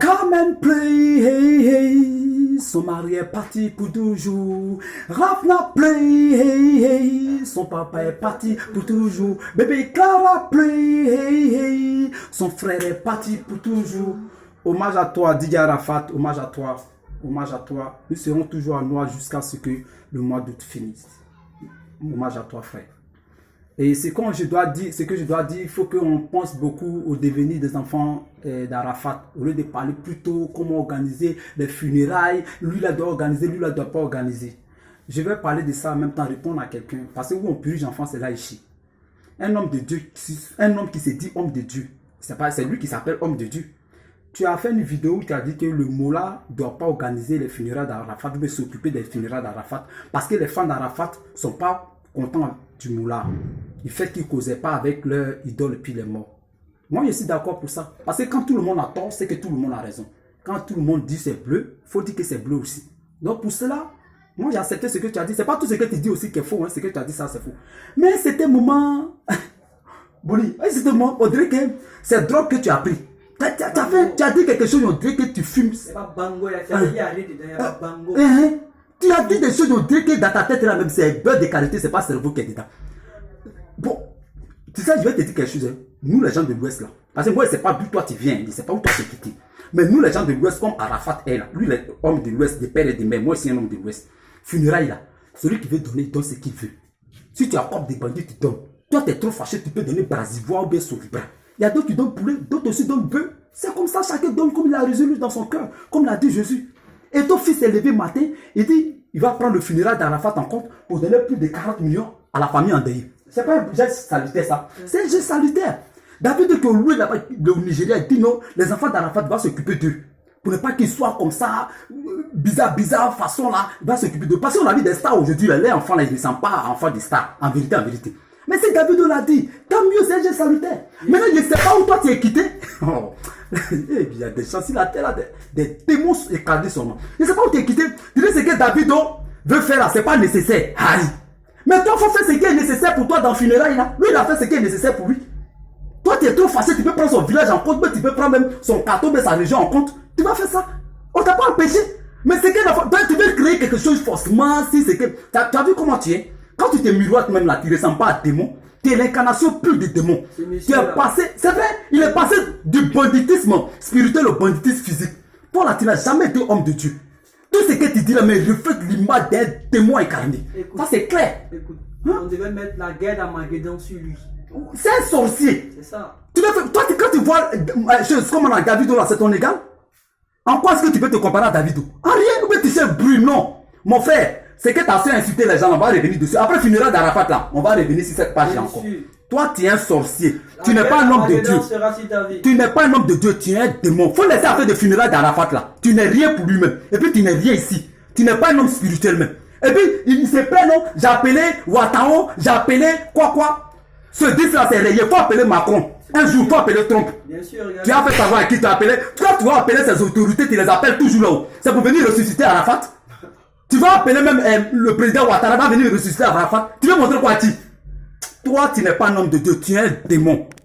Come and play, hey, hey. Son mari est parti pour toujours. Rafna play, hey, hey. Son papa est parti pour toujours. Bébé Clara play, hey, hey. Son frère est parti pour toujours. Hommage à toi, Didier Arafat. Hommage à toi. Hommage à toi. Nous serons toujours à Noir jusqu'à ce que le mois d'août finisse. Hommage à toi, frère. Et c'est quand je dois dire, ce que je dois dire, il faut qu'on pense beaucoup au devenir des enfants d'Arafat. Au lieu de parler plutôt comment organiser les funérailles, lui là doit organiser, lui là doit pas organiser. Je vais parler de ça en même temps, répondre à quelqu'un. Parce que où on purge enfant, c'est là ici. Un homme de Dieu, un homme qui se dit homme de Dieu, c'est lui qui s'appelle homme de Dieu. Tu as fait une vidéo où tu as dit que le Mollah ne doit pas organiser les funérailles d'Arafat, il veut s'occuper des funérailles d'Arafat. Parce que les fans d'Arafat ne sont pas contents du Mollah. Il fait qu'ils ne causaient pas avec leur idole et puis les morts. Moi, je suis d'accord pour ça. Parce que quand tout le monde a tort, c'est que tout le monde a raison. Quand tout le monde dit c'est bleu, il faut dire que c'est bleu aussi. Donc pour cela, moi j'ai accepté ce que tu as dit. Ce n'est pas tout ce que tu dis aussi qui est faux. Hein. Ce que tu as dit, ça c'est faux. Mais c'était un moment... Boli, c'était un moment, on dirait que c'est drogue que tu as pris. Tu as dit quelque chose, on dirait que tu fumes. C'est pas bango, il y a bango. Tu as dit des choses, on dirait que dans ta tête, là même, c'est beurre de qualité, c'est pas cerveau qui est dedans. Bon, tu sais, je vais te dire quelque chose. Hein. Nous, les gens de l'Ouest, là, parce que moi, c'est pas d'où toi tu viens, je sais pas où toi tu es quitté. Mais nous, les gens de l'Ouest, comme Arafat est là, lui, l'homme de l'Ouest, des pères et des mères, moi aussi, un homme de l'Ouest. Funérailles là, celui qui veut donner, donne ce qu'il veut. Si tu accordes des bandits, tu donnes. Toi, tu es trop fâché, tu peux donner brasivoire ou bien sauve-bras. Il y a d'autres qui donnent poulet, d'autres aussi donnent bœuf. C'est comme ça, chacun donne comme il a résolu dans son cœur, comme l'a dit Jésus. Et ton fils s'est levé matin, il dit, il va prendre le funérail d'Arafat en compte pour donner plus de 40 millions à la famille endeuillée. C'est pas un geste salutaire ça, c'est un geste salutaire. David dit que lui, le Nigeria, il dit non, les enfants d'Arafat vont s'occuper d'eux. Pour ne pas qu'ils soient comme ça, bizarre façon là, il va s'occuper d'eux. Parce qu'on a vu des stars aujourd'hui, les enfants là, ils ne sont pas enfants des stars, en vérité, en vérité. Mais si David l'a dit, tant mieux, c'est un geste salutaire. Maintenant, je ne sais pas où toi tu es quitté. Oh. Il y a des chances, il a des démons écrasés sur moi. Je ne sais pas où tu es quitté. Tu dis ce que David veut faire là, ce n'est pas nécessaire. Aïe. Mais toi, il faut faire ce qui est nécessaire pour toi dans le funérail là. Lui, il a fait ce qui est nécessaire pour lui. Toi, tu es trop fâché, tu peux prendre son village en compte, mais tu peux prendre même son carton, mais sa région en compte. Tu vas faire ça. On ne t'a pas empêché. Mais c'est que tu veux créer quelque chose forcément, si c'est que. Tu as vu comment tu es? Quand tu te miroites même là, tu ne ressembles pas à démon. Tu es l'incarnation pure du démon. Tu es passé, c'est vrai, il est passé du banditisme spirituel au banditisme physique. Toi là, tu n'as jamais été homme de Dieu. Tout ce que tu dis là, mais reflète l'image d'un démon incarné. Écoute, ça c'est clair. Écoute, on devait mettre la guerre d'Armageddon sur lui. C'est un sorcier. C'est ça. Toi, quand tu vois chose comme on a Davido là, c'est ton égal. En quoi est-ce que tu peux te comparer à Davido? En rien, ou bien tu sais bruit, non. Mon frère. C'est que tu as su insulter les gens, on va revenir dessus. Après le funérail d'Arafat là, on va revenir sur cette page là encore. Toi, tu es un sorcier. Tu n'es pas un homme de Dieu. Tu n'es pas un homme de Dieu, tu es un démon. Faut laisser affaire de funérail d'Arafat là. Tu n'es rien pour lui-même. Et puis tu n'es rien ici. Tu n'es pas un homme spirituel même. Et puis, il se plaît non, j'ai appelé Ouattao, j'ai appelé quoi. Ce 10 là c'est rayé. Faut appeler Macron. Un jour, faut appeler Trump. Bien sûr, tu as fait savoir à qui tu as appelé. Toi, tu vas appeler ces autorités, tu les appelles toujours là-haut. C'est pour venir ressusciter Arafat. Tu vas appeler même le président Ouattara va venir ressusciter Arafat. Tu veux montrer quoi à qui? Toi, tu n'es pas un homme de Dieu, tu es un démon.